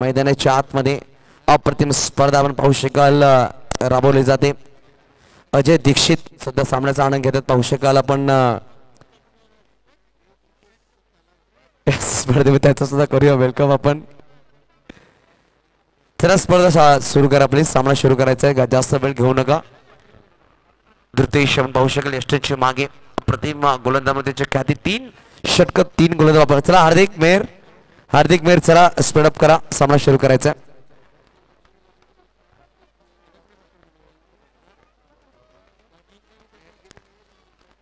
मैदानाच्या आतमध्ये अप्रतिम स्पर्धा आपण पाहू शकाल राबवली जाते. अजय दीक्षित सध्या सामन्याचा आनंद घेतात पाहू शकाल आपण. स्पर्धेमध्ये त्याचा सुद्धा करूया वेलकम आपण. चला स्पर्धा सुरू करा प्लीज. सामना सुरू करायचा आहे, जास्त वेळ घेऊ नका. धृतेश आपण पाहू शकाल यष्टीच्या मागे अप्रतिम गोलंदाजमध्ये ख्याती 3 षटक 3 गोलंदाज वापर. चला हार्दिक मेहर चला स्पीडअप करा, सामना सुरू करायचा.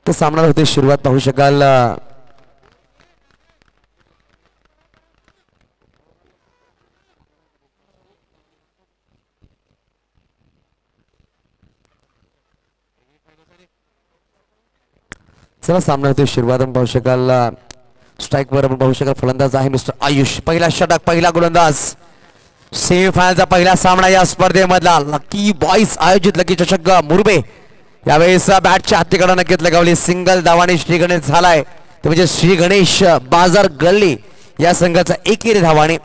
तो सामना होते सुरुवात पाहू शकाल. चला सामना होते सुरुवात आपण पाहू शकाल. स्ट्राइक वर आपण पाहू शकाल फलंदाज आहे मिस्टर आयुष. पहिला षटक पहिला गोलंदाज. सेमीफायनलचा पहिला सामना या स्पर्धेमधला. लकी बॉईज आयोजित लकी चषक मुरबे यावेळेस बॅटच्या हातीकडे नक्कीच लगावली. सिंगल धावाने श्री गणेश झालाय, ते म्हणजे श्री गणेश बाजार गल्ली या संघाचा एकेरी धावाने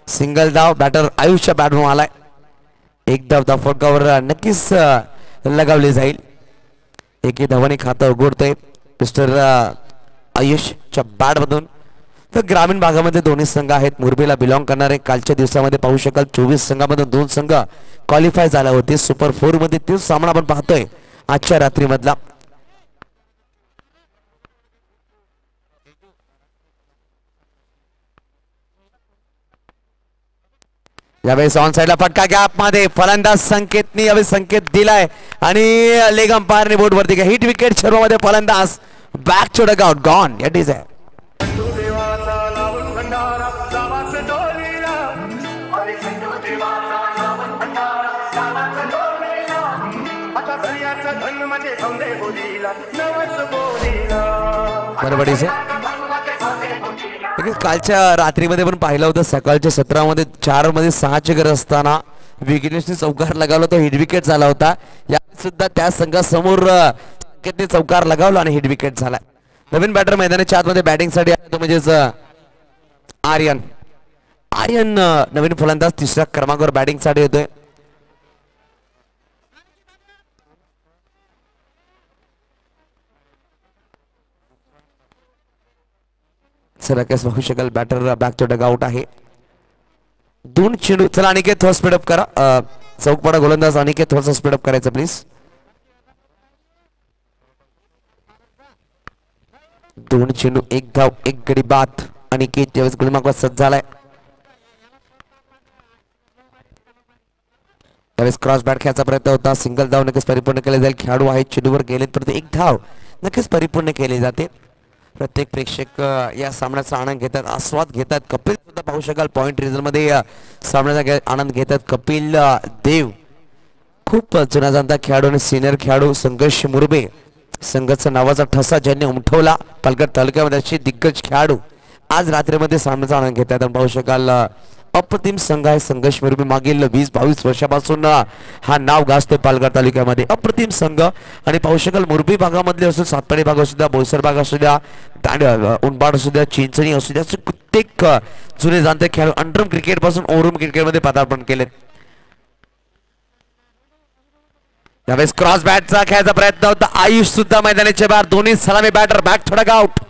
सिंगल धाव बॅटर आयुषच्या बॅटमधून आलाय. एक धाव फटकावर नक्कीच लगावली जाईल. एके धावाने खातं उघडतोय मिस्टर आयुषच्या बॅटमधून. तर ग्रामीण भागामध्ये दोन्ही संघ आहेत मुरबीला बिलॉंग करणारे. कालच्या दिवसामध्ये पाहू शकाल 24 संघामधून 2 संघ क्वालिफाय झाले होते सुपर 4 मध्ये. तोच सामना आपण पाहतोय आजच्या रात्री मधला. यावेळेस ऑन साइडला फटका गॅप मध्ये फलंदाज संकेतनी यावेळी संकेत दिलाय आणि लेग अंपायरने बोर्ड वरती हिट विकेट शर्मामध्ये फलंदाज back to dugout gone. It is कालच्या रात्रीमध्ये पण पाहिलं होतं. सकाळच्या 17 मध्ये 4 मध्ये 6 ची गरज असताना विकेटने चौकार लगावला तो हिट विकेट झाला होता. या सुद्धा त्या संघासमोर संकेतने चौकार लगावला आणि हिट विकेट झाला. नवीन बॅटर मैदानाच्या आतमध्ये बॅटिंग साठी आहे तो म्हणजेच आर्यन नवीन फलंदाज 3ऱ्या क्रमांकावर बॅटिंग साठी येतोय. चला कस बघू शकाल batter back to dugout आहे. 2 चेंडू. चला अनिकेत थोडा स्पीडअप करा. चौकपाडा गोलंदाज अनिकेत थोडासा स्पीडअप करायचा प्लीज. 2 चेंडू 1 धाव 1 गडी बाद. अनिकेत त्यावेळेस गुलमाकवा सज्ज झालाय. त्यावेळेस क्रॉस बॅट खेळायचा प्रयत्न होता. सिंगल धाव नक्कीच परिपूर्ण केले जाईल. खेळाडू आहेत चेंडूवर गेले तर 1 धाव नक्कीच परिपूर्ण केली जाते. प्रत्येक प्रेक्षक या सामन्याचा आनंद घेतात, आस्वाद घेतात. कपिल सुद्धा पाहू शकाल पॉइंट रिझल्ट मध्ये सामन्याचा आनंद घेतात. कपिल देव खूप जुना जाणता खेळाडू आणि सिनियर खेळाडू. संघर्ष मुरबे संघाचा नावाचा ठसा ज्यांनी उमटवला पालघर तालुक्यामध्ये असे दिग्गज खेळाडू आज रात्रीमध्ये सामन्याचा आनंद घेतात. पाहू शकाल अप्रतिम संघ आहे संघर्ष मुरबे. मागील 20-22 वर्षापासून हा नाव गाजतोय पालघर तालुक्यामध्ये. अप्रतिम संघ आणि पाहू शकाल मुरबी भागामधले असो, सातपाडी भाग असू द्या, बोईसर भाग असू द्या, उनबाड असू द्या, चिंचणी असू द्या, कित्येक जुने जाणते खेळाडू अंडरम क्रिकेट पासून ओव्हरम क्रिकेट मध्ये पदार्पण केले. यावेळेस क्रॉस बॅटचा खेळायचा प्रयत्न होता. आयुष सुद्धा मैदानाच्या बाहेर. दोन्ही सलामी बॅटर बॅक थोडा आउट.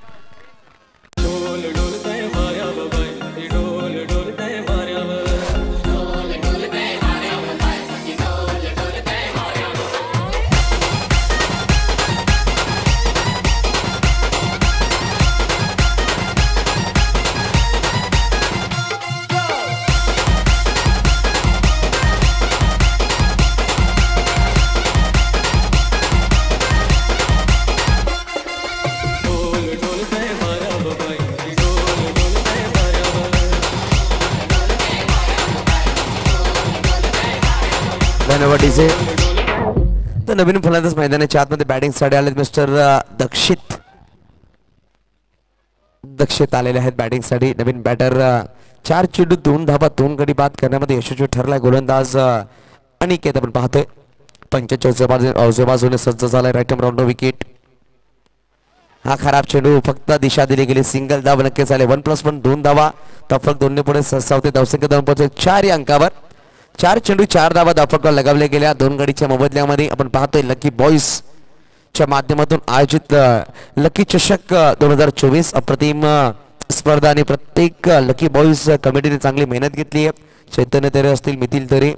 तर नवीन फलंदाज मैदानाच्या आतमध्ये बॅटिंग साठी आले मिस्टर दक्षित आलेले आहेत बॅटिंग साठी. नवीन बॅटर 4 चेंडू 2 धावा 2 गडी बाद करण्यामध्ये यशस्वी ठरलाय गोलंदाज अनिकेत. आपण पाहतोय 45 बाजूने सज्ज झालाय. Right round wicket. हा खराब चेंडू फक्त दिशा दिली गेली सिंगल धाव नक्कीच आले 1+1 2 धावा धावफलक 2 ने पुढे ससावते धावसंख्या 2 पोहोचले 4 या अंकावर 4 चेंडू 4 धावा धावफलकावर लगावल्या गेल्या 2 गडीच्या मोबदल्यामध्ये आपण पाहतोय लकी बॉईज च्या माध्यमातून आयोजित लकी चषक 2024 अप्रतिम स्पर्धा आणि प्रत्येक लकी बॉईज कमिटीने चांगली मेहनत घेतली आहे चैतन्य तरे असतील मिथिल तरे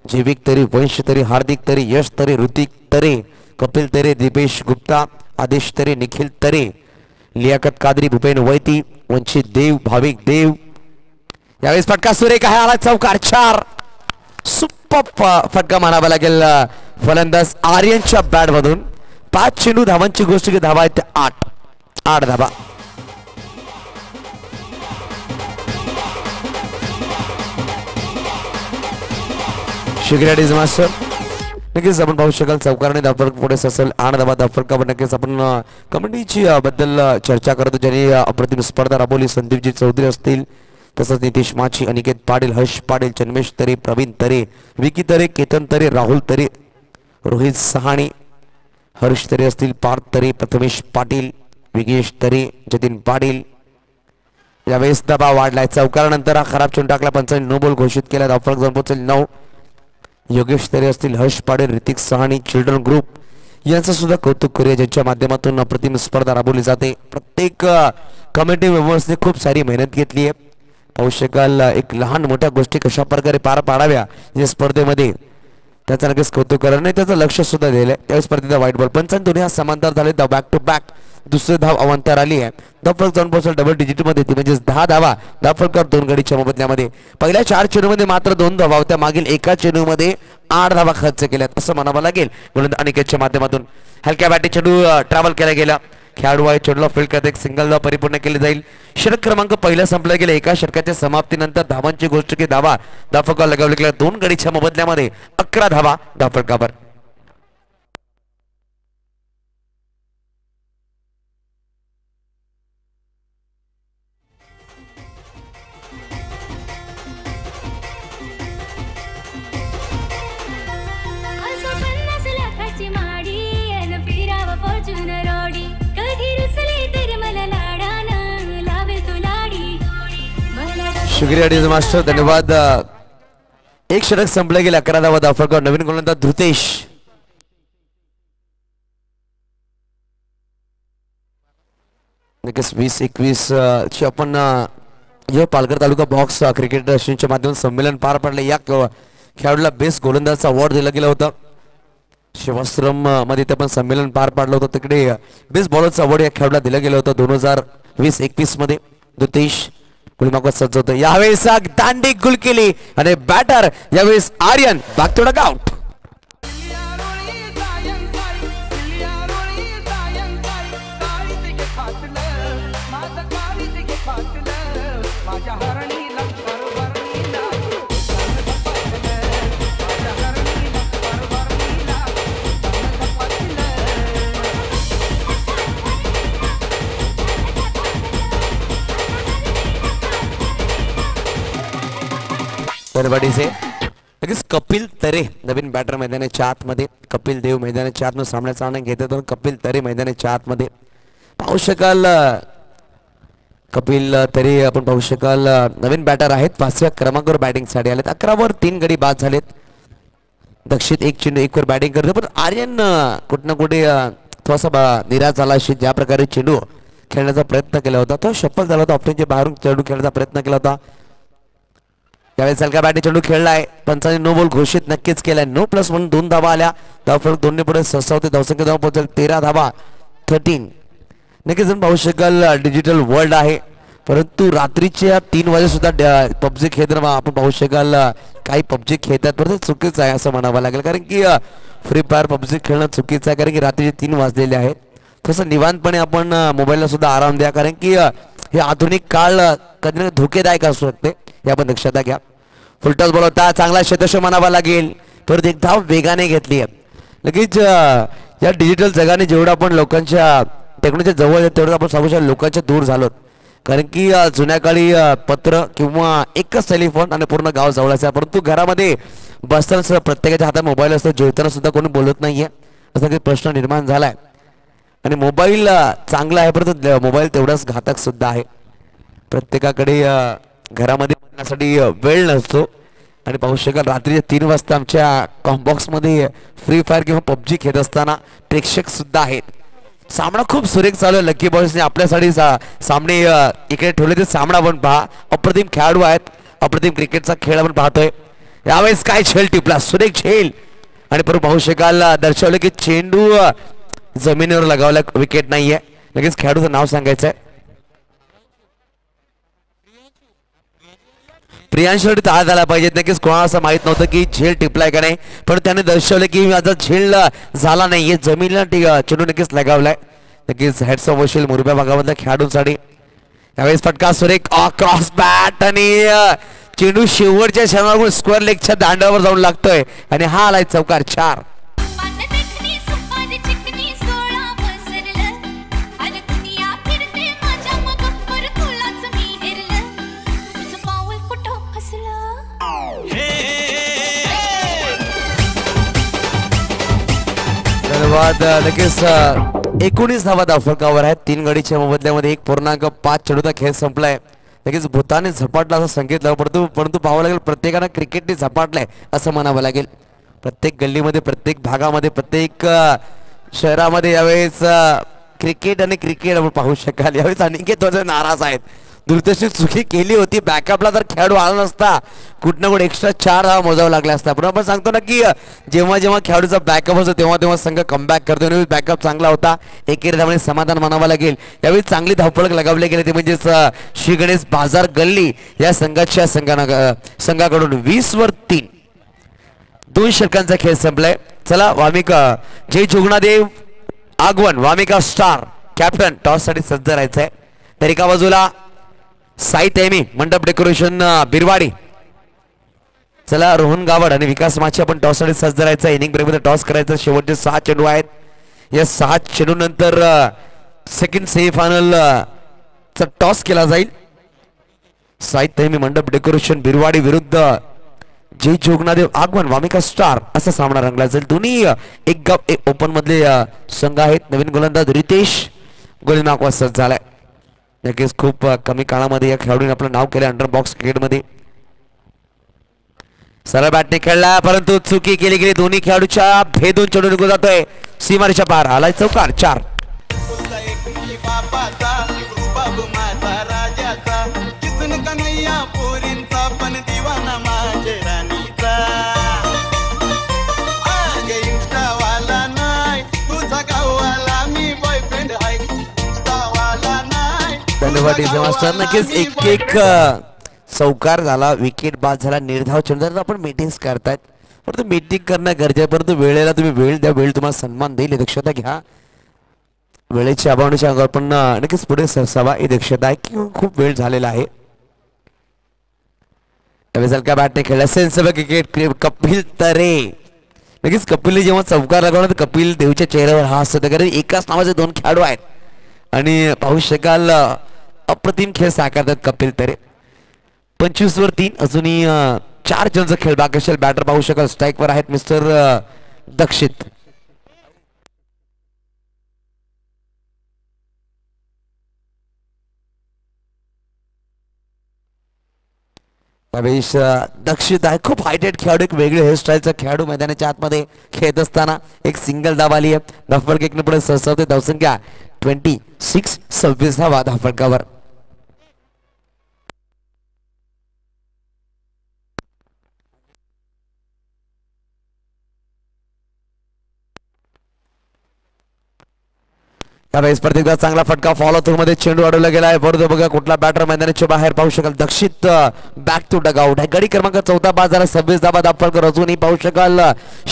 जैविक तरे वंश तरे हार्दिक तरे यश तरे ऋतिक तरे कपिल तरे दीपेश गुप्ता आदेश तरे निखिल तरे लियाकत कादरी भूपेन वैती वंचित देव भाविक देव यावेळेस फटका सुरेख आहे आला चौकार 4 सुपर फटका मानावा लागेल फलंदाज आर्यनच्या बॅट मधून 5 चेंडू धावांची गोष्ट की धावा आहेत 8 धावा शिगरेडीज मास्टर नक्कीच आपण पाहू शकाल चौकाराने धावफलक पुढे असेल 8 धावा धावफलकावर नक्कीच आपण कमिटीची बद्दल चर्चा करतो ज्यांनी अप्रतिम स्पर्धा राबवली संदीपजी चौधरी असतील तसंच नितीश माची अनिकेत पाटील हर्ष पाटील जन्मेश तरे प्रवीण तरे विकी तरे केतन तरे राहुल तरे रोहित सहाणी हर्ष तरे असतील पार्थ तरे प्रथमेश पाटील विगेश तरे जतीन पाटील यावेळेस दबाव वाढलाय चौकारानंतर हा खराब चेंडू टाकला पंचांनी नो बॉल घोषित केला धावफलक जाऊन पोहोचेल 9 योगेश तरे असतील हर्ष पाटील ऋतिक सहाणी चिल्ड्रन ग्रुप यांचं सुद्धा कौतुक करूया ज्यांच्या माध्यमातून अप्रतिम स्पर्धा राबवली जाते प्रत्येक कमिटी मेंबर्सने खूप सारी मेहनत घेतली आहे पाहू शकाल एक लहान मोठ्या गोष्टी कशा प्रकारे पार पाडाव्या या स्पर्धेमध्ये त्याचा नक्कीच कौतुक करा नाही त्याचं लक्ष सुद्धा दिलंय त्या स्पर्धेचा व्हाईट बॉल पंचांनी दोन्ही समांतर झाले बॅक टू बॅक दुसरी धाव अवंतर आली आहे धावफलक जाऊन पोहोचल डबल डिजिट मध्ये ती म्हणजे 10 धावा धावफलकावर 2 गडीच्या मोबदल्यामध्ये पहिल्या 4 चेंडूमध्ये मात्र 2 धावा होत्या मागील एका चेंडूमध्ये 8 धावा खर्च केल्यात असं म्हणावं लागेल म्हणून अनिकेतच्या माध्यमातून हलक्या बॅटी चेंडू ट्रॅव्हल केला गेला खेळाडू आहे चेंडूला फील्ड करत एक सिंगल धाव परिपूर्ण केली जाईल षटक क्रमांक पहिला संपला गेला एका षटकाच्या समाप्तीनंतर धावांची गोष्ट की धावा धावफलकावर लगावल्या गेल्या 2 गडीच्या मोबदल्यामध्ये 11 धावा धावफलकावर शुक्रिया मास्टर धन्यवाद एक षटक संपले गेले 11 धावा धावफलकावर नवीन गोलंदाज धृतेश नक्कीच 20-21 ची आपण पालघर तालुका बॉक्स क्रिकेट असोसिएशनच्या माध्यमातून संमेलन पार पडले या खेळाडूला बेस्ट गोलंदाजचा अवॉर्ड दिला गेला होता शिवाश्रम मध्ये ते पण संमेलन पार पाडलं होतं तिकडे बेस्ट बॉलरचा अवॉर्ड या खेळाडूला दिला गेला होता 2020-21 मध्ये धृतेश गुलमागत सज्ज होतं यावेळेस दांडी गुल केली आणि बॅटर यावेळेस आर्यन बागतोडा आउट लगेच कपिल तरे नवीन बॅटर मैदानाच्या आतमध्ये कपिल देव मैदानाच्या आतून सामन्याचा आनंद घेतात कपिल तरे मैदानाच्या आतमध्ये पाहू शकाल कपिल तरे आपण पाहू शकाल नवीन बॅटर आहेत 5व्या क्रमांकावर बॅटिंग साठी आलेत 11 वर 3 गडी बाद झालेत दक्षित एक चेंडू 1 वर बॅटिंग करतो पण आर्यन कुठे ना कुठे थोडासा निराश झाला अशी ज्या प्रकारे चेंडू खेळण्याचा प्रयत्न केला होता तो सफल झाला होता ऑप्शनच्या बाहेरून चेंडू खेळण्याचा प्रयत्न केला होता त्यावेळेस हलका बॅटी चेंडू खेळलाय पंचांनी नो बॉल घोषित नक्कीच केलाय 9+1 2 धावा आल्या धावफलक 2 ने पुढे ससावते धावसंख्या धाव पोहोचेल 13 धावा 13 नक्कीच आपण पाहू शकाल डिजिटल वर्ल्ड आहे परंतु रात्रीच्या 3 वाजे सुद्धा पबजी खेळताना आपण पाहू शकाल काही पबजी खेळतात परंतु चुकीचं आहे असं म्हणावं लागेल कारण की फ्री फायर पबजी खेळणं चुकीचं आहे कारण की रात्रीचे 3 वाजलेले आहेत तसं निवांतपणे आपण मोबाईलला सुद्धा आराम द्या कारण की हे आधुनिक काळ कधी धोकेदायक असू शकते हे आपण लक्षात घ्या फुलटॉस बॉल होता चांगला क्षेत्ररक्षक म्हणावा लागेल परत एक धाव वेगाने घेतली आहे लगेच या डिजिटल जगाने जेवढं आपण लोकांच्या टेक्नॉलॉजीच्या जवळ तेवढं आपण सांगू शकतो लोकांच्या दूर झालोत कारण की जुन्या काळी पत्र किंवा एकच टेलिफोन आणि पूर्ण गाव जवळ असायचं परंतु घरामध्ये बसताना प्रत्येकाच्या हातात मोबाईल असतो जेवताना सुद्धा कोणी बोलत नाहीये असा काही प्रश्न निर्माण झालाय आणि मोबाईल चांगला आहे परंतु मोबाईल तेवढाच घातक सुद्धा आहे. प्रत्येकाकडे घरामध्ये बघण्यासाठी वेळ नसतो आणि पाहू शकाल रात्री 3 वाजता आमच्या कॉम्बॉक्समध्ये फ्री फायर किंवा पबजी खेळत असताना प्रेक्षक सुद्धा आहेत. सामना खूप सुरेख चालू आहे. लकी बॉयजने आपल्यासाठी सामने इकडे ठेवले ते सामना पण पहा. अप्रतिम खेळाडू आहेत. अप्रतिम क्रिकेटचा खेळ आपण पाहतोय. यावेळेस काय खेळ टिपला सुरेख खेळ आणि परत पाहू शकाल दर्शवलं की चेंडू जमिनीवर लगावला विकेट नाहीये. लगेच खेळाडूचं नाव सांगायचं आहे. प्रियांशसाठी ताळ झाला पाहिजे. नक्कीच कोणाला असं माहित नव्हतं की झेल टिपलाय का नाही पण त्याने दर्शवलं की माझा झेल झाला नाहीये जमिनीला चेंडू नक्कीच लगावलाय. नक्कीच हेड्स ऑफ वशील मुरब्या भागामधल्या खेळाडूंसाठी. यावेळेस फटका सुरेख क्रॉस बॅट आणि चेंडू शेवटच्या क्षणावर स्क्वेअर लेगच्या दांड्यावर जाऊन लागतोय आणि हा आलाय चौकार 4. धन्यवाद. लगेच 19 धावा धावफलकावर आहेत. 3 गडीच्या मोबदल्यामध्ये 1.5 चेंडूचा खेळ संपलाय. लगेच भूताने झपाटला असा संकेत लावला परंतु पाहावं लागेल प्रत्येकानं क्रिकेटने झपाटलाय असं म्हणावं लागेल. प्रत्येक गल्लीमध्ये प्रत्येक भागामध्ये प्रत्येक शहरामध्ये यावेळेस क्रिकेट आणि क्रिकेट आपण पाहू शकाल. यावेळेस अनिकेत नाराज आहेत. दुर्दैवी चुकी केली होती. बॅकअपला जर खेळाडू आला नसता कुठं ना कुठे एक्स्ट्रा 4 धावा मोजावा लागला असता. पण आपण सांगतो ना की जेव्हा जेव्हा खेळाडूचा बॅकअप असतो तेव्हा तेव्हा संघ कमबॅक करतो. बॅकअप चांगला होता. एकेरी धावाने समाधान मानावं लागेल. यावेळी चांगली धावपळक लगावले गेले ते म्हणजेच श्री गणेश बाजार गल्ली या संघाकडून 20वर 3 2 षटकांचा खेळ संपलाय. चला वामिका जय जोगणादेव आगवण वामिका स्टार कॅप्टन टॉस साठी सज्ज राहायचंय. तर एका बाजूला साई तैमी मंडप डेकोरेशन बिरवाडी. चला रोहन गावड आणि विकास माची आपण टॉस साठी सज्ज राहायचं. इनिंग ब्रेक मध्ये टॉस करायचं. शेवटचे 6 चेंडू आहेत. या 6 चेंडू नंतर सेकंड सेमीफायनल चा टॉस केला जाईल. साई तैमी मंडप डेकोरेशन बिरवाडी विरुद्ध जय जोगनादेव आगमन वामिका स्टार असा सामना रंगला जाईल. दोन्ही एक गप एक ओपन मधले संघ आहेत. नवीन गोलंदाज रितेश गोली मागवा सज्ज झालाय. नक्कीच खूप कमी काळामध्ये या खेळाडूने आपलं नाव केलं अंडर बॉक्स क्रिकेटमध्ये. सरळ बॅटने खेळला परंतु चुकी केली गेली. दोन्ही खेळाडूच्या भेदून चेंडू निघून जातोय सीमारेच्या पार. आलाय चौकार 4. धन्यवाद मास्टर. नक्कीच एक चौकार झाला. विकेट बाद झाला. निर्धाव चेंडू आपण मीटिंग करतायत परंतु मीटिंग करणं गरजेचं परंतु वेळेला तुम्ही वेळ द्या. वेळ तुम्हाला सन्मान देईल. दक्षता घ्या. वेळेची अभावण्याच्या अंगावर पण नक्कीच पुढे सरसावा ही दक्षता आहे की खूप वेळ झालेला आहे. का बॅटने खेळला सेन्सेबल क्रिकेट कपिल तरे. नक्कीच कपिलने जेव्हा चौकार लगावला तर कपिल देवच्या चेहऱ्यावर हास्य होता कारण एकाच नावाचे 2 खेळाडू आहेत आणि पाहू शकाल अप्रतिम खेळ साकारतात कपिल तरे. 25वर 3 अजूनही 4 चेंडूचा खेळ बाकी असेल. बॅटर पाहू शकाल स्ट्राईकवर आहेत मिस्टर दक्षित. दक्षित आहे. खूप हायटेड खेळाडू. एक वेगळे हेअरस्टाईलचा खेळाडू मैदानाच्या आतमध्ये खेळत असताना एक सिंगल धाव आली आहे. धावफलक एकने पुढे सरसावते. धावसंख्या 26 26 धावा धावफलकावर. यावेळेस स्पर्धेचा चांगला फटका फॉलो थ्रू मध्ये चेंडू अडवला गेला आहे. बरोबर बघा कुठला बॅटर मैदानाच्या बाहेर पाहू शकाल. दक्षित बॅक टू डगआउट आहे. गडी क्रमांक 14 बाद झाला. 26 धावा धावफलक अजूनही पाहू शकाल.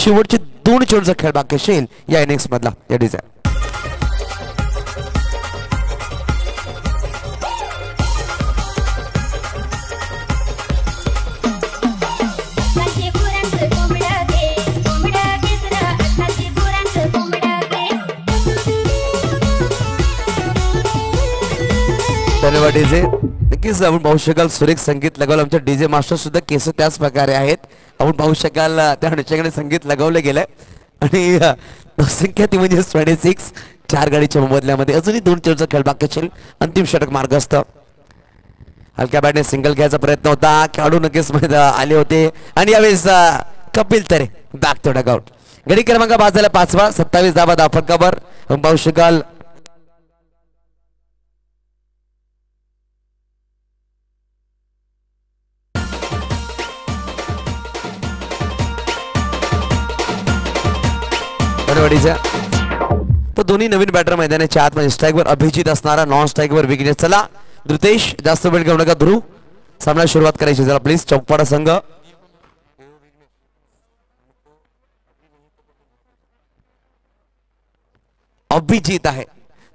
शेवटचे 2 चेंडूचा खेळ बाकी असेल या इनिंग्स मधला. या डिझाईन धन्यवाद डीजे. नक्कीच आपण पाहू शकाल सुरेख संगीत लगावलं. आमच्या डीजे मास्टर सुद्धा केस त्याच प्रकारे आहेत. आपण पाहू शकाल त्या ह्याच्याकडे संगीत लगावलं गेलंय आणि संख्या ती म्हणजे 26 4 गडीच्या मोबदल्यामध्ये अजूनही 2 चेंडूचा खेळ बाकी असेल. अंतिम षटक मार्गस्थ. हलक्या बॅटने सिंगल घ्यायचा प्रयत्न होता. खेळाडू नक्कीच आले होते आणि यावेळेस कपिल तरे बॅक टू डगआउट. गडी क्रमांक 5 झाला 5वा. 27 धावा फटकावर पाहू शकाल. तो दोन्ही नवीन बॅटर मैदानाच्या आतमध्ये स्ट्राईकवर अभिजित असणारा, नॉन स्ट्राईकवर विघ्नेश. चला धृतेश जास्त वेळ घेऊ नका. ध्रुव सामना सुरुवात करायची जरा प्लीज. चौकपाडा संघ अभिजित आहे.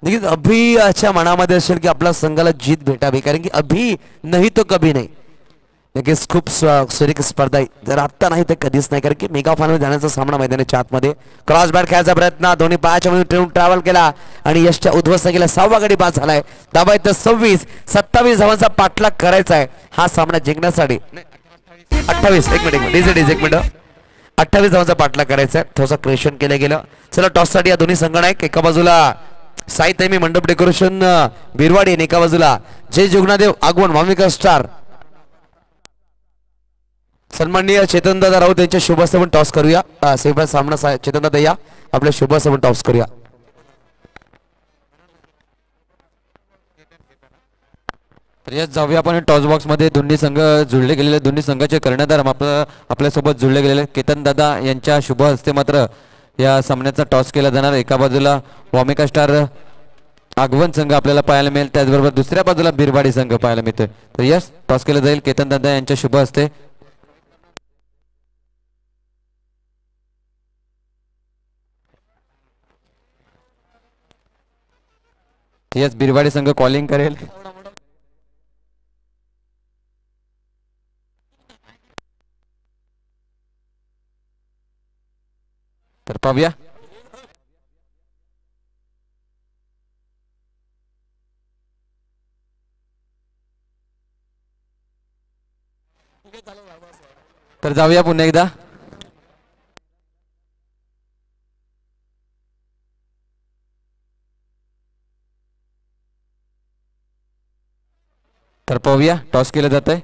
नक्कीच अभिच्या मनामध्ये असेल की आपल्या संघाला जीत भेटावी, कारण की अभि नाही तो कभी नाही. नक्कीच खूप सुरेख स्पर्धा आहे. जर आत्ता नाही तर कधीच नाही, कारण की मेगा फायनल जाण्याचा सामना मैदानाच्या आतमध्ये. क्रॉस बॅट खेळायचा प्रयत्न, दोन्ही पायाच्या मध्ये ठेवून ट्रॅव्हल केला आणि यशच्या उद्ध्वस्त केला. 6वा गडी बाद झालाय. धावा आहेत 26. 27 धावांचा पाठलाग करायचा आहे हा सामना जिंकण्यासाठी. 28 एक मिनिट 28 धावांचा पाठलाग करायचा आहे. थोडासा क्रेशन केलं गेलं. चला टॉस साठी या दोन्ही संघनायक. एका बाजूला साई तैमी मंडप डेकोरेशन बिरवाडी आणि एका बाजूला जय जुगनादेव आगवण वामिका स्टार सन्माननीय चेतनदादा राऊत यांच्या शुभ हस्ते आपण टॉस करूया. सेमीफायनल सामना चेतनदादा या आपल्या शुभ हस्ते आपण टॉस करूया. तर यात जाऊया आपण टॉस बॉक्स मध्ये. दोन्ही संघ जुळले गेलेले, दोन्ही संघाचे कर्णधार आपल्यासोबत जुळले गेलेले केतन दादा यांच्या शुभ हस्ते मात्र या सामन्याचा टॉस केला जाणार. एका बाजूला वामिका स्टार आगवण संघ आपल्याला पाहायला मिळेल, त्याचबरोबर दुसऱ्या बाजूला बिरवाडी संघ पाहायला मिळतोय. तर यस टॉस केलं जाईल केतन दादा यांच्या शुभ हस्ते. यस बिरवाडी संघ कॉलिंग करेल. तर पाहूया. तर जाऊया पुन्हा एकदा. तर पाहूया टॉस केलं जात आहे.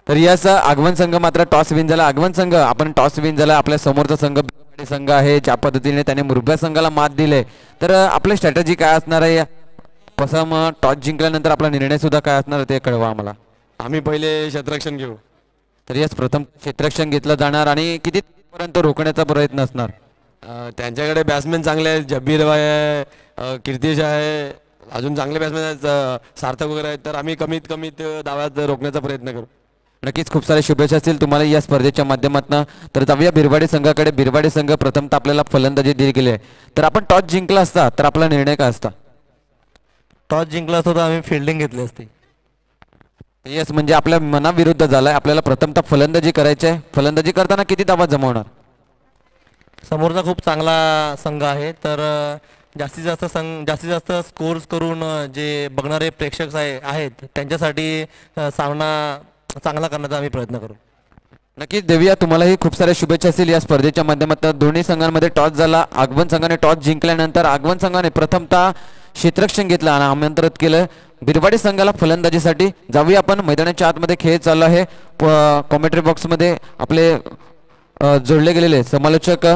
तर यास आगमन संघ मात्र टॉस विन झाला. आगमन संघ आपण टॉस विन झाला. आपल्या समोरचा संघ आहे ज्या पद्धतीने त्याने मुरब्या संघाला मात दिले. तर आपली स्ट्रॅटेजी काय असणार आहे, प्रथम टॉस जिंकल्यानंतर आपला निर्णय सुद्धा काय असणार ते कळवा आम्हाला. आम्ही पहिले क्षेत्ररक्षण घेऊ. तर यास प्रथम क्षेत्ररक्षण घेतलं जाणार आणि किती पर्यंत रोखण्याचा प्रयत्न असणार. त्यांच्याकडे बॅट्समॅन चांगले आहेत. जब्बीर भाई आहे, कीर्तिश आहे, अजून चांगले बॅट्समॅन आहेत, सार्थक वगैरे आहेत. तर आम्ही कमीत कमीत डावात रोखण्याचा प्रयत्न करू. नक्कीच खूप सारे शुभेच्छा असतील तुम्हाला या स्पर्धेच्या माध्यमातून. तर जाऊया बिरवाडी संघाकडे. बिरवाडी संघ प्रथमतः आपल्याला फलंदाजी दिली गेली आहे. तर आपण टॉस जिंकला असता तर आपला निर्णय काय असता. टॉस जिंकला असता तर आम्ही फिल्डिंग घेतली असती. येस म्हणजे आपल्या मनाविरुद्ध झालाय. आपल्याला प्रथमतः फलंदाजी करायची आहे. फलंदाजी करताना किती धावा जमवणार. समोरचा खूप चांगला संघ आहे, तर जास्तीत जास्त स्कोर्स करून जे बघणारे प्रेक्षक आहेत त्यांच्यासाठी सामना चांगला करण्याचा आम्ही प्रयत्न करू. नक्कीच देऊया. तुम्हालाही खूप साऱ्या शुभेच्छा असतील या स्पर्धेच्या माध्यमातून. दोन्ही संघांमध्ये टॉस झाला. आगमन संघाने टॉस जिंकल्यानंतर आगमन संघाने प्रथमतः क्षेत्ररक्षण घेतलं आणि आमंत्रित केलं बिरवाडी संघाला फलंदाजीसाठी. जाऊया आपण मैदानाच्या आतमध्ये. खेळ चालू आहे. कॉमेंट्री बॉक्समध्ये आपले जोडले गेलेले समालोचक.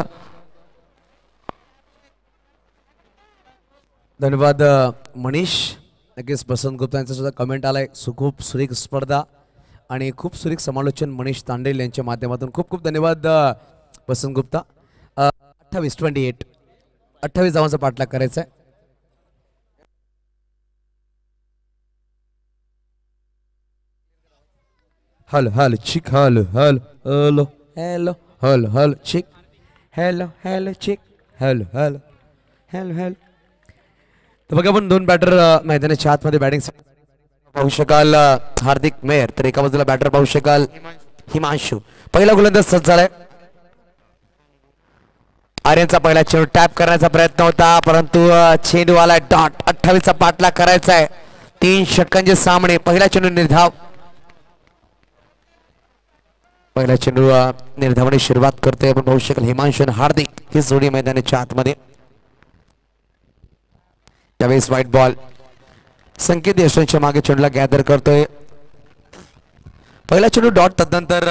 धन्यवाद मनीष. नक्कीच बसंत गुप्ता यांचा सुद्धा कमेंट आलाय. खूप सुरेख स्पर्धा आणि खूप सुरेख समालोचन मनीष तांडेल यांच्या माध्यमातून. खूप खूप धन्यवाद बसंत गुप्ता. 28 धावांचा पाठलाग करायचा आहे. हॅलो हॅलो चिक hello hello hello hello hello hello चिक हॅलो हॅलो चिक हॅलो हॅलो हॅलो हॅलो. तर बघा आपण 2 बॅटर मैदानाच्या आतमध्ये बॅटिंग पाहू शकाल. हार्दिक मेहर. तर एका बाजूला बॅटर पाहू शकाल हिमांशू. पहिला गोलंदाज सज्ज झालाय. आर्यनचा पहिला चेंडू टॅप करण्याचा प्रयत्न होता, परंतु चेंडू आला डॉट. 28चा पाठलाग करायचा आहे. 3 षटकांचे सामने. पहिला चेंडू निर्धाव. पहिला चेंडू निर्धावाने सुरुवात करतोय आपण पाहू शकाल हिमांशु आणि हार्दिक ही जोडी मैदानाच्या आतमध्ये. त्यावेळेस व्हाईट बॉल संकेत यशवंतच्या मागे चेंडूला गॅदर करतोय. पहिला चेंडू डॉट तदनंतर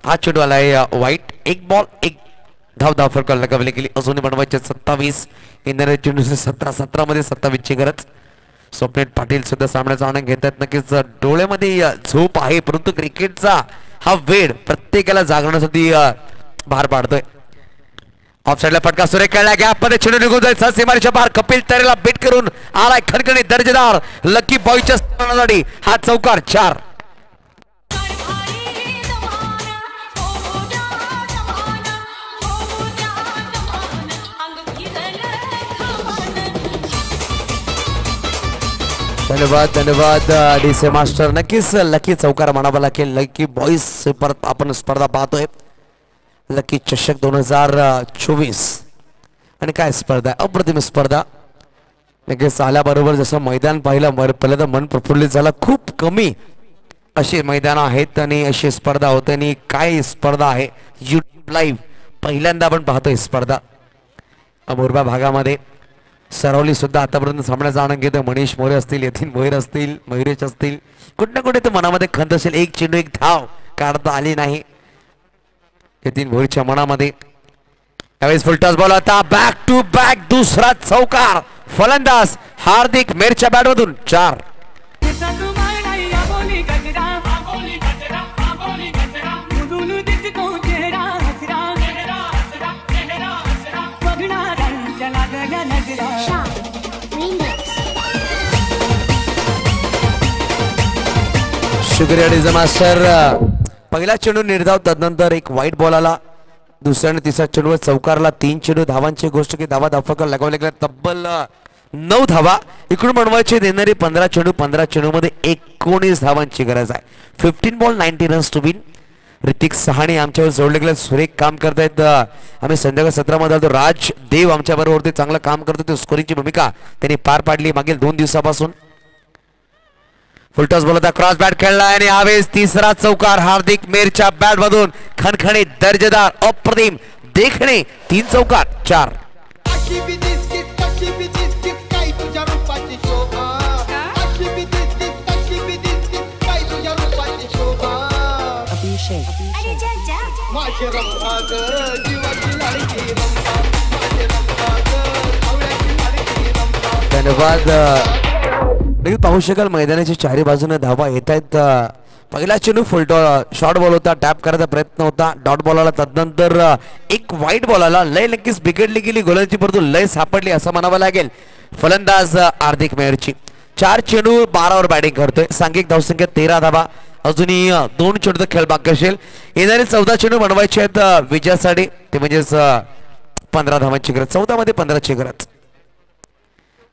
हा चेंडू आलाय व्हाईट. एक बॉल एक धाव फरक लगावली गेली. अजूनही बनवायचे 27. येणाऱ्या चेंडू 17 मध्ये 27 ची गरज. स्वप्नील पाटील सुद्धा सामन्याचा आनंद घेतात. नक्कीच डोळ्यामध्ये झोप आहे परंतु क्रिकेटचा हा वेळ प्रत्येकाला जागवण्यासाठी भार पाडतोय. ऑफ साइडला फटका सुरेख खेळला. गॅप मध्ये चेंडू निघून जाईल सीमारेच्या बाहेर. कपिल तरेला बीट करून आलाय खणखणी दर्जेदार लकी बॉयच्या स्थानासाठी हा चौकार 4. धन्यवाद धन्यवाद डीसे मास्टर. नक्कीच लकी चौकार म्हणावा लागेल. लकी बॉईज परत आपण स्पर्धा पाहतोय. लकी चषक 2024 आणि काय स्पर्धा अप्रतिम स्पर्धा. नक्कीच आल्याबरोबर जसं मैदान पाहिलं पहिल्यांदा मन प्रफुल्लित झालं. खूप कमी अशी मैदान आहेत आणि अशी स्पर्धा होते आणि काय स्पर्धा आहे. यूट्यूब लाईव्ह पहिल्यांदा आपण पाहतोय स्पर्धा. मोरबा भागामध्ये सरवली सुद्धा आतापर्यंत सामन्याचा आनंद घेतो. मनीष मोरे असतील, यतीन भोईर असतील, मयुरेश असतील, कुठे ना कुठे तर मनामध्ये खंत असेल. एक चेंडू एक धाव काढता आली नाही यतीन भोईरच्या मनामध्ये. त्यावेळेस फुलटॉस बॉल आता बॅक टू बॅक दुसरा चौकार. फलंदाज हार्दिक मेरच्या बॅटमधून 4. शुक्रिया डीजे मास्टर. पहिला चेंडू निर्धाव तदनंतर एक व्हाईट बॉल आला. दुसऱ्या आणि तिसऱ्या चेंडूवर चौकारला 3 चेंडू. धावांची गोष्ट की धावा धाफक लगावले गेल्या तब्बल 9 धावा. इकडून बनवायचे देणारे 15 चेंडू. 15 चेंडू मध्ये 19 धावांची गरज आहे. 15 ball 90 runs to win. Hrithik Sahane आमच्यावर जोडले गेले सुरेख काम करतायत. आम्ही संध्याकाळ 17 मध्ये आलो. राज देव आमच्या बरोबर चांगलं काम करतो. स्कोरिंगची भूमिका त्यांनी पार पाडली मागील 2 दिवसापासून. फुलटॉस बोलता क्रॉस बॅट खेळला आणि यावेळेस तिसरा चौकार हार्दिक मेरच्या बॅट मधून. खणखणी दर्जेदार अप्रतिम देखणे 3 चौकार 4. धन्यवाद. पाहू शकाल मैदानाच्या चारी बाजूने धावा येत आहेत. पहिला चेंडू शॉर्ट बॉल होता. टॅप करायचा प्रयत्न होता. डॉट बॉल आला. तदनंतर एक व्हाईट बॉल आला. लय नक्कीच बिघडली गेली गोलंदाजी परंतु लय सापडली असं म्हणावं लागेल. फलंदाज हार्दिक मेहरची 4 चेंडू 12 वर बॅटिंग करतोय. सांघिक धावसंख्या 13 धावा. अजूनही 2 चेंडू खेळ बाकी असेल. येणारे 14 चेंडू बनवायचे आहेत विजयासाठी. ते म्हणजेच 15 धावांची गरज. 14 मध्ये 15 ची गरज.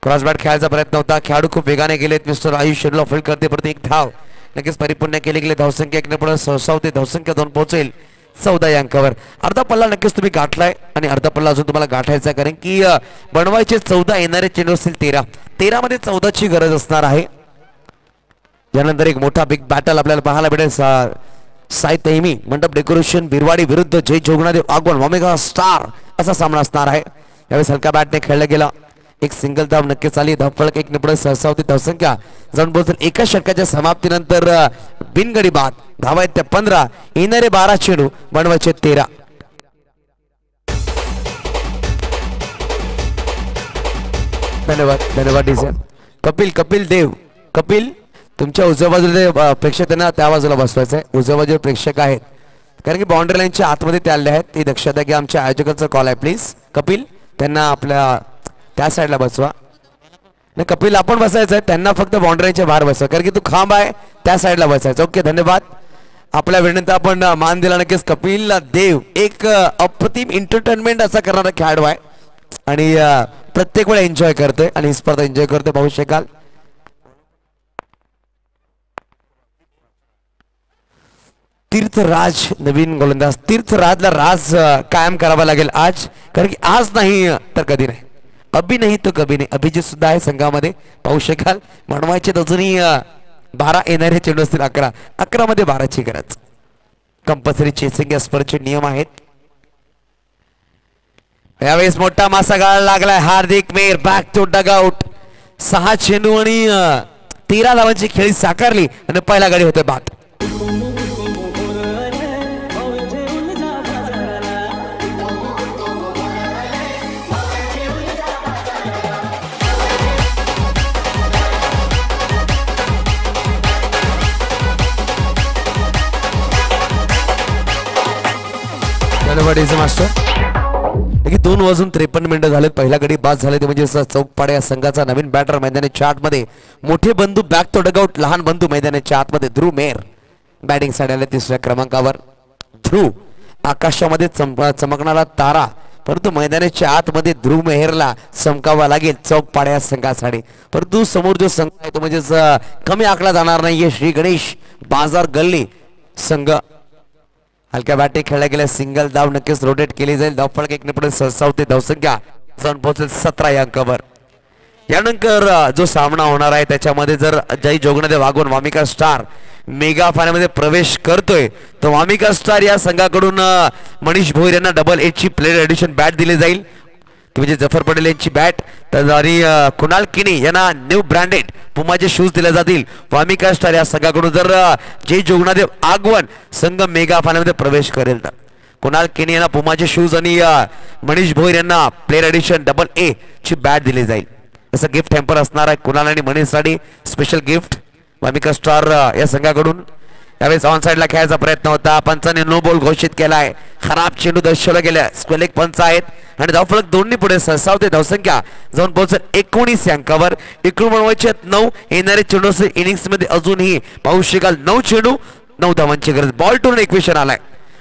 क्रॉस बॅट खेळायचा प्रयत्न होता. खेळाडू खूप वेगाने गेलेत. मिस्टर आयुष शेड्यूल फील्ड करते परत एक धाव नक्कीच परिपूर्ण केली गेली. धावसंख्या 1 पुढे 6 होते. धावसंख्या 2 पोहोचेल 14 या अंकावर. अर्धा पल्ला नक्कीच तुम्ही गाठलाय आणि अर्धा पल्ला अजून तुम्हाला गाठायचा कारण की बनवायचे 14 येणारे चेंडू असतील 13 मध्ये 14 ची गरज असणार आहे. यानंतर एक मोठा बिग बॅटल आपल्याला पाहायला भेटेल. साई तैमी मंडप डेकोरेशन बिरवाडी विरुद्ध जय जोगनादेव आगवण ओमेगा स्टार असा सामना असणार आहे. यावेळेस हलका बॅटने खेळला गेला. एक सिंगल धाव नक्कीच आली. धावफलक 1 पुढे 6 होती. धावसंख्या जाऊन बोलतील एका षटकाच्या समाप्तीनंतर बिनगडी बाद. धावा आहेत त्या 15. येणारे 12 चेंडू बनवायचे 13. धन्यवाद धन्यवाद डीजे. कपिल देव. कपिल तुमच्या उजव्या बाजूला प्रेक्षक त्यांना त्या बाजूला बसवायचं आहे. उजव्या बाजूला प्रेक्षक आहेत कारण की बाउंड्री लाईनच्या आतमध्ये ते आले आहेत. ती दक्षता घ्या. आमच्या आयोजकांचा कॉल आहे प्लीज. कपिल त्यांना आपल्या त्या साईडला बसवा. नाही कपिल आपण बसायचं आहे. त्यांना फक्त बाउंड्रीच्या बाहेर बसवा कारण की तू खांब आहे त्या साईडला बसायचं. ओके धन्यवाद. आपल्या वेळेनंतर आपण मान दिला नक्कीच. कपिल देव एक अप्रतिम एंटरटेनमेंट असा करणारा खेळाडू आहे आणि प्रत्येक वेळा एन्जॉय करतोय आणि ही स्पर्धा एन्जॉय करतोय. पाहू शकाल तीर्थराज नवीन गोलंदाज. तीर्थराजला राज कायम करावा लागेल आज कारण की आज नाही तर कधी नाही. अभि नाही तो कभी नाही. अभिजित सुद्धा आहे संघामध्ये. पाहू शकाल बनवायचे अजूनही 12 येणारे चेंडू असतील 11 मध्ये 12 ची गरज. कंपल्सरी चेसिंग या स्पर्धेचे नियम आहेत. यावेळेस मोठा मासा गाळा लागलाय. हार्दिक मेहर बॅक टू डगआउट. 6 चेंडू आणि 13 धावांची खेळी साकारली आणि पहिला गडी होतोय बाद. मास्टर 2 वाजून 53 मिनिटं झालेत. पहिला गडी बाद झाले ते म्हणजे चौकपाडा या संघाचा नवीन बॅटर मैदानी चार्ट मध्ये. मोठे बंधू बॅक टू डगआउट. लहान बंधू मैदानी चार्ट मध्ये. ध्रुव मेहर बॅटिंग साठी आले 3ऱ्या क्रमांकावर. ध्रुव आकाशामध्ये चमकणारा तारा, परंतु मैदानाच्या आतमध्ये ध्रुव मेहरला चमकावा लागेल चौकपाडा या संघासाठी. परंतु समोर जो संघ आहे तो म्हणजे कमी आकडा जाणार नाहीये. श्री गणेश बाजार गल्ली संघ हलक्या बॅटे खेळल्या गेल्या. सिंगल धाव नक्कीच रोटेट केली जाईल. धावफलक 1 ने पुढे सरसावते. धावसंख्या जाऊन पोहोचेल 17 या अंकावर. यानंतर जो सामना होणार आहे त्याच्यामध्ये जर जय जोगनाथ वागवून वामिका स्टार मेगा फायनलमध्ये प्रवेश करतोय तर वामिका स्टार या संघाकडून मनीष भोईर यांना डबल 8 ची प्लेयर एडिशन बॅट दिली जाईल म्हणजे जफर पटेल यांची बॅट. आणि कुणाल किनी यांना न्यू ब्रँडेड पुमाचे शूज दिले जातील. वामिका स्टार या संघाकडून जर जय जोगनादेव आगवण संघ मेगा फायनलमध्ये प्रवेश करेल तर कुणाल किनी यांना पुमाचे शूज आणि मनीष भोईर यांना प्लेयर एडिशन डबल A ची बॅट दिली जाईल. असं गिफ्ट हॅम्पर असणार आहे कुणाल आणि मनीषसाठी स्पेशल गिफ्ट वामिका स्टार या संघाकडून. यावेळेस ऑन साइडला खेळायचा प्रयत्न होता. पंचाने नो बॉल घोषित केलाय. खराब चेंडू दर्शवला गेला. स्क्वेलिक पंच आहेत आणि धावफलक 2 ने पुढे सरसावते. धावसंख्या जाऊन पोहोचेल 19 अंकावर. एकूण बनवायचे 9 येणारे चेंडू इनिंग्स मध्ये अजूनही पाहू शकाल 9 चेंडू 9 धावांची गरज. बॉल टून इक्वेशन आलाय.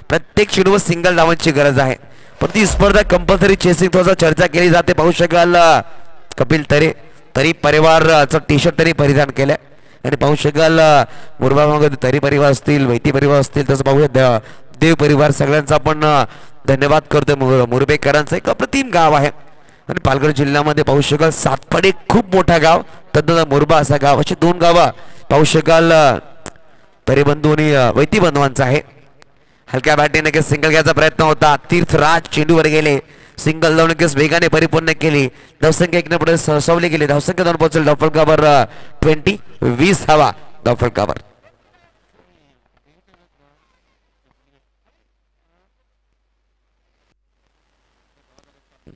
प्रत्येक चेंडूवर सिंगल धावांची गरज आहे. पण ती स्पर्धा कंपल्सरी चेसिंग थोडा चर्चा केली जाते. पाहू शकाल कपिल तरी परिवारचं टी शर्ट तरी परिधान केलंय आणि पाहू शकाल मुरबामध्ये तरी परिवार असतील, वैती परिवार असतील, तसं पाहूया देव परिवार. सगळ्यांचा आपण धन्यवाद करतोय. मुरबेकरांचं एक अप्रतिम गाव आहे आणि पालघर जिल्ह्यामध्ये पाहू शकाल सातपाडी खूप मोठा गाव, तद्नंतर मुरबा असा गाव, अशी 2 गावं पाहू शकाल तरी बंधू आणि वैती बंधवांचा आहे. हलक्या बॅटीने सिंगल घ्यायचा प्रयत्न होता. तीर्थराज चेंडूवर गेले. सिंगल धाव नक्कीच वेगाने परिपूर्ण केली. धावसंख्या 1 ने पुढे सरसावली गेली. धावसंख्या 2 पोहोचेल धावफलकावर 20 धावा धावफलकावर.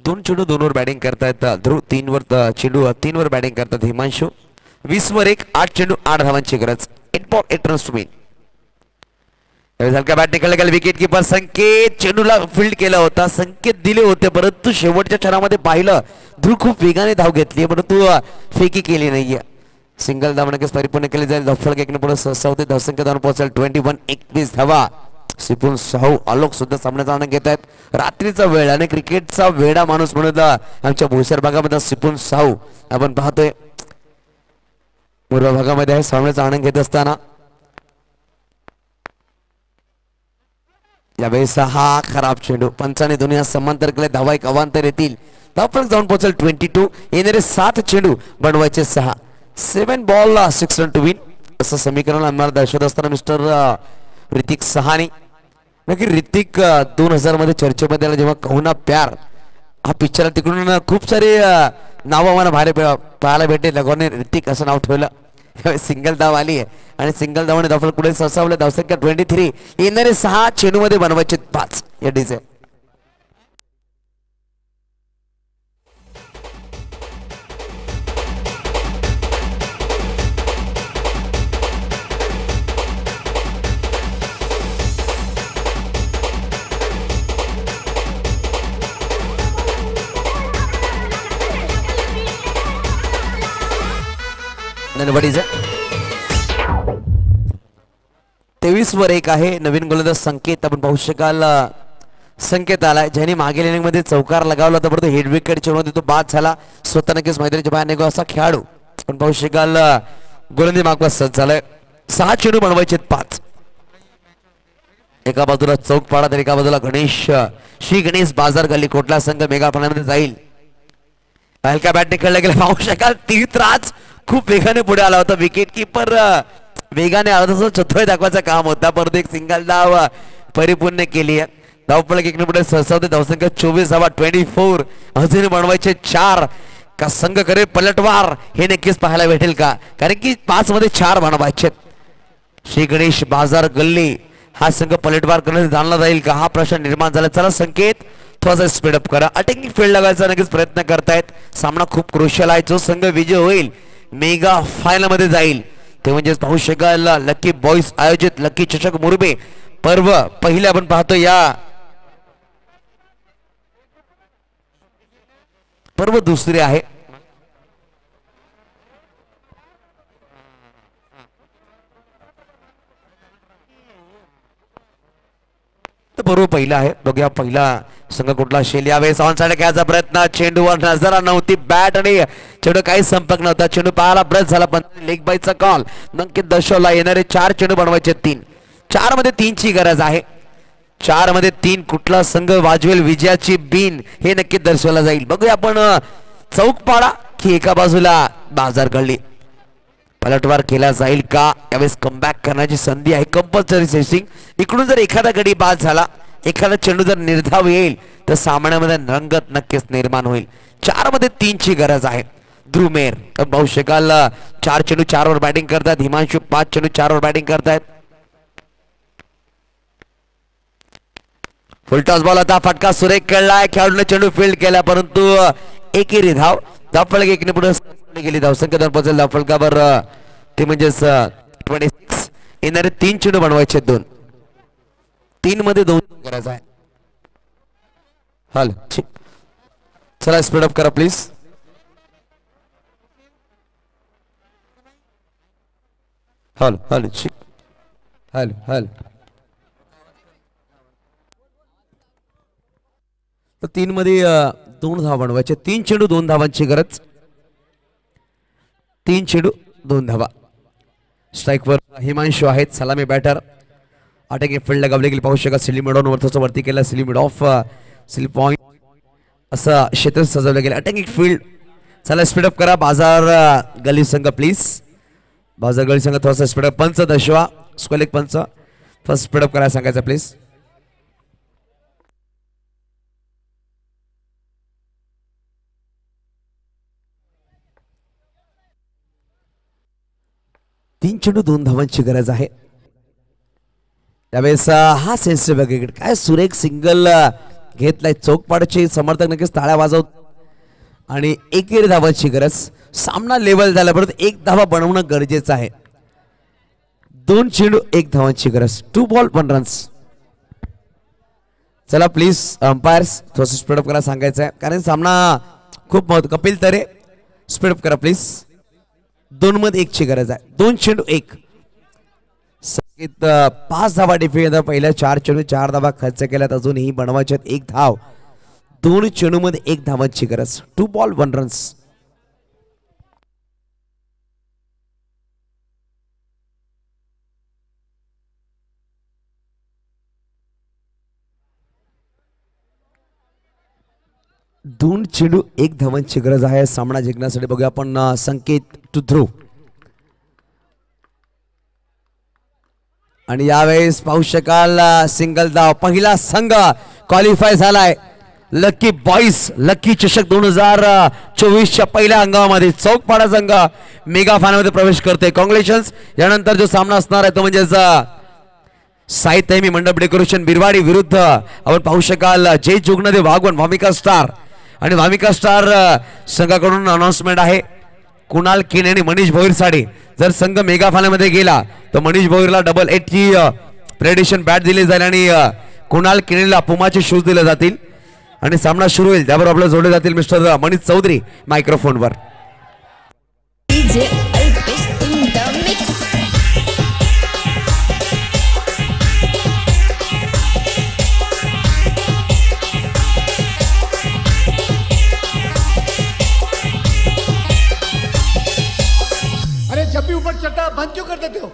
दोन चेंडू 2 वर बॅटिंग करतायत ध्रुव. 3 वर चेंडू 3 वर बॅटिंग करतात हिमांशू. 20 वर 1 8 चेंडू 8 धावांची गरज. 8 रन्स टू विन. हलक्या बॅट निकाल गेला. विकेट किपर संकेत चेंडूला फील्ड केला होता. संकेत दिले होते परंतु शेवटच्या क्षणामध्ये पाहिलं ध्रुव खूप वेगाने धाव घेतली परंतु फेकी केली नाहीये. सिंगल धाव नक्कीच परिपूर्ण केली जाईल. धावफलक 1 ने पुढे सरसावते. धावसंख्या 2 पोहोचेल 21 धावा. सिपून साहू आलोक सुद्धा सामन्याचा आनंद घेत आहेत. रात्रीचा वेळ आणि क्रिकेटचा वेडा माणूस म्हणून आमच्या भोसर भागामध्ये सिपून साहू आपण पाहतोय. पूर्व भागामध्ये सामन्याचा आनंद घेत असताना यावेळेस हा खराब चेंडू पंचाने दुनिया समांतर केले. धावा 1 अवांतर येतील. धावफलक जाऊन पोहोचेल 22. येणारे 7 चेंडू बनवायचे 6. 7 बॉल 6 रन टू विन असं समीकरण आम्हाला दर्शवत असताना मिस्टर ऋतिक सहानी. नक्की ऋतिक 2000 मध्ये चर्चेमध्ये आला जेव्हा कहूना प्यार हा पिक्चर तिकडून खूप सारे नावं आम्हाला बाहेर पाहायला भेटले. लगोने ऋतिक असं नाव ठेवलं. सिंगल धाव आली आहे आणि सिंगल धावाने धावफलक पुढे सरसावलं. धावसंख्या 23. येणारे 6 चेंडू मध्ये बनवायचे 5 या डीजे. धन्यवाद. 23 वर 1 आहे. नवीन गोलंदाज संकेत आपण पाहू शकाल. संकेत आलाय ज्याने मागील इनिंग मध्ये चौकार लगावला होता परंतु हेड विकेट चेंडू तो बाद झाला. स्वतः नक्कीच मैदानाच्या बाहेर निघाला असा खेळाडू आपण पाहू शकाल. गोलंदाजी मागवा सज्ज झालाय. 6 चेंडू बनवायचे 5. एका बाजूला चौकपाडा तर एका बाजूला श्री गणेश बाजार गल्ली कोटला संघ मेगा फायनलमध्ये जाईल. हलक्या बॅटने खेळला गेला. पाहू शकाल तीर्थराज खूप वेगाने पुढे आला होता. विकेट किपर वेगाने अर्धा चतुराई दाखवायचं काम होता परंतु एक सिंगल धाव परिपूर्ण केली आहे. धावफलक एक पुढे सरसावते. धावसंख्या 24 धावा 24. अजून बनवायचे 4. का संघ करे पलटवार हे नक्कीच पाहायला भेटेल का, कारण की 5 मध्ये 4 बनवायचे. श्री गणेश बाजार गल्ली हा संघ पलटवार करण्यासाठी जाणला जाईल का, हा प्रश्न निर्माण झाला. चला संकेत थोडासा स्पीडअप करा. अटॅकिंग फील्ड लागायचा नक्कीच प्रयत्न करतायत. सामना खूप क्रुशियल आहे. जो संघ विजय होईल मेगा फायनल मध्ये जाईल ते म्हणजेच पाहू शकाल लकी बॉईज आयोजित लकी चषक मुरबे पर्व पहिले आपण पाहतो. या पर्व दुसरे आहे. पर्व पहिला आहे. बघूया पहिला संघ कुठला असेल. यावेळेस ऑन साइड खेळायचा प्रयत्न. चेंडूवर नजर नव्हती बॅट आणि चेंडू काही संपर्क नव्हता. चेंडू पाहायला ब्रश झाला पण लेग बायचा कॉल नक्की दर्शवला. येणारे 4 चेंडू बनवायचे 3. 4 मध्ये 3 ची गरज आहे. 4 मध्ये 3 कुठला संघ वाजवेल विजयाची बीन हे नक्की दर्शवला जाईल. बघूया आपण चौकपाडा की एका बाजूला बाजार गल्ली पलटवार केला जाईल का. यावेळेस कमबॅक करण्याची संधी आहे. Compulsory sensing. इकडून जर एखादा गडी बाद झाला, एखादा चेंडू जर निर्धाव येईल तर सामन्यामध्ये रंगत नक्कीच निर्माण होईल. 4 मध्ये 3 ची गरज आहे. ध्रुमेर पाहू शकाल 4 चेंडू 4 वर बॅटिंग करतात. हिमांशू 5 चेंडू 4 वर बॅटिंग करतायत. फुलटॉस बॉल होता. फटका सुरेख खेळलाय. खेळाडूने चेंडू फील्ड केला परंतु एकेरी धाव. धावफलक 1 पुढे गेली. धावसंख्या 2 पोहोचेल. धावफलकावर ते म्हणजेच 26. येणारे 3 चेंडू बनवायचे 2. 3 मध्ये 2 करायचं आहे. हल चला स्पीडअप करा प्लीज. हल हल हल हल तर 3 मध्ये 2 धावा बनवायचे. 3 चेंडू 2 धावांची गरज. 3 चेंडू 2 धावा. स्ट्राईकवर हिमांशू आहेत सलामी बॅटर. अटॅकिंग फील्डला गावले गेले पाहू शका. सिली मिडॉन वरती केला. Silly mid of silly point असं क्षेत्र सजवलं गेलं. Attacking field. चला स्पीडअप करा. बाजार गली संघ प्लीज. बाजार गली संघ थोडासा स्पीडअप. पंच दशवा स्क्वेअर एक पंच फर्स्ट स्पीडअप करायला सांगायचं प्लीज. तीन चेंडू 2 धावांची गरज आहे. त्यावेळेस हा सेन्सिटिव्ह क्रिकेट काय सुरेख सिंगल घेतलाय. चौकपाडचे समर्थक नक्कीच टाळ्या वाजवत आणि एकेरी धावांची गरज. सामना लेवल झाला परंतु 1 धावा बनवणं गरजेचं आहे. 2 चेंडू 1 धावांची गरज. 2 बॉल 1 रन्स. चला प्लीज अंपायर्स थोडंसं स्पीडअप करायला सांगायचं आहे कारण सामना खूप महत्व. कपिल तरे स्पीडअप करा प्लीज. 2 मध्ये 1 ची गरज आहे. 2 चेंडू 1. संकेत 5 धावा डिफेंड. पहिल्या 4 चेंडू 4 धावा खर्च केल्यात. अजूनही बनवायच्यात 1 धाव. 2 चेंडू मध्ये 1 धावांची गरज. 2 बॉल 1 रन्स. दोन चेंडू 1 धावांची गरज आहे सामना जिंकण्यासाठी. बघूया आपण संकेत टू थ्रो. आणि यावेळेस पाहू शकाल सिंगल धाव. पहिला संघ क्वालिफाय झालाय. लकी बॉईज लकी चषक 2024च्या पहिल्या हंगामामध्ये चौकपाडा संघ मेगा फायनल मध्ये प्रवेश करते. कॉंग्रॅच्युलेशन्स. यानंतर जो सामना असणार आहे तो म्हणजेच साहित्य मंडप डेकोरेशन बिरवाडी विरुद्ध आपण पाहू शकाल जय जोगनदे वाघवन वामिका स्टार. आणि वामिका स्टार संघाकडून अनाउन्समेंट आहे. कुणाल केने आणि मनीष भोईरसाडे. जर संघ मेगा फायनल मध्ये गेला तर मनीष भोईरला डबल 8 ची प्रेडिशन बॅट दिली जाईल आणि कुणाल केनेला पुमाचे शूज दिले जातील आणि सामना सुरू होईल. त्याबरोबर आपल्याला जोडले जातील मिस्टर मनीष चौधरी मायक्रोफोनवर. जब भी ऊपर चढ़ता बंद क्यों कर देते हो?